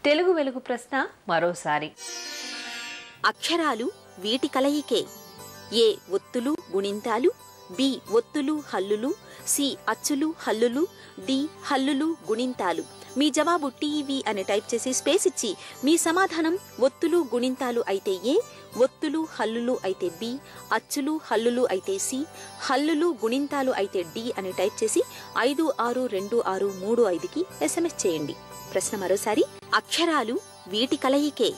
తెలుగు వెలుగు ప్రశ్న మరోసారి. అక్షరాలు వీటి కలయికే. ఏ ఒత్తులు గుణింతాలు, బి ఒత్తులు హల్లులు, సి అచ్చులు హల్లులు, డి హల్లులు గుణింతాలు. మీ జవాబు టీవీ అని టైప్ చేసి స్పేస్ ఇచ్చి మీ సమాధానం ఒత్తులు గుణింతాలు అయితే ఏ, ఒత్తులు హల్లులు అయితే బి, అచ్చులు హల్లులు అయితే సి, హల్లులు గుణింతాలు అయితే డి అని టైప్ చేసి 562635కి SMS చేయండి. ప్రశ్న మరోసారి. అక్షరాలు వీటి కలయికే.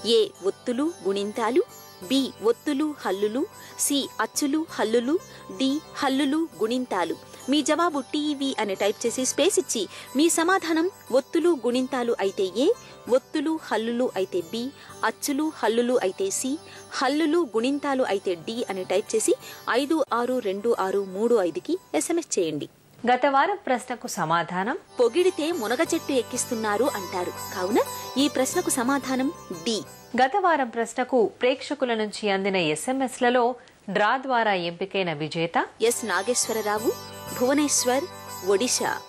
ఏ ఒత్తులు గుణింతాలు, బి ఒత్తులు హల్లులు, సి అచ్చులు హల్లులు, డి హల్లులు గుణింతాలు. మీ జవాబు టీవీ అని టైప్ చేసి స్పేస్ ఇచ్చి మీ సమాధానం ఒత్తులు గుణింతాలు అయితే ఏ, ఒత్తులు హల్లులు అయితే బి, అచ్చులు హల్లులు అయితే సి, హల్లులు గుణింతాలు అయితే డి అని టైప్ చేసి 562635కి SMS చేయండి. గత వారం ప్రశ్నకు సమాధానం పొగిడితే మునగ చెట్టు ఎక్కిస్తున్నారు అంటారు. కావున ఈ ప్రశ్నకు సమాధానం డి. గత వారం ప్రశ్నకు ప్రేక్షకుల నుంచి అందిన SMSలలో డ్రా ద్వారా ఎంపికైన విజేత ఎస్ నాగేశ్వరరావు, భువనేశ్వర్, ఒడిశా.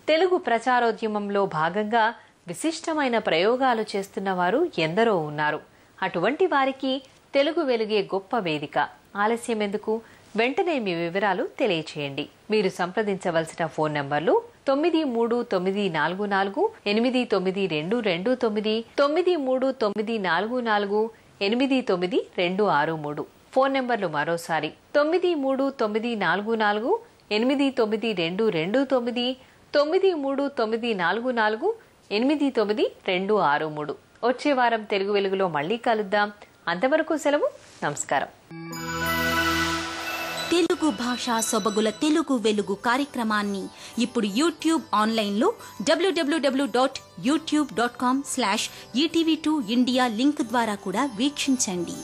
తెలుగు ప్రచారోద్యమంలో భాగంగా విశిష్టమైన ప్రయోగాలు చేస్తున్న వారు ఎందరో ఉన్నారు. అటువంటి వారికి తెలుగు వెలుగే గొప్ప వేదిక. ఆలస్యం ఎందుకు? వెంటనే మీ వివరాలు తెలియచేయండి. మీరు సంప్రదించవలసిన ఫోన్ నంబర్లు 9394489229, 9394489263. ఫోన్ నంబర్లు మరోసారి 9394489229, 9394489263. వచ్చే వారం తెలుగు వెలుగులో మళ్ళీ కలుద్దాం. అంతవరకు సెలవు. నమస్కారం. తెలుగు భాషా సొబగుల తెలుగు వెలుగు కార్యక్రమాన్ని ఇప్పుడు యూట్యూబ్ ఆన్లైన్లో www.youtube.com/etv2india లింక్ ద్వారా కూడా వీక్షించండి.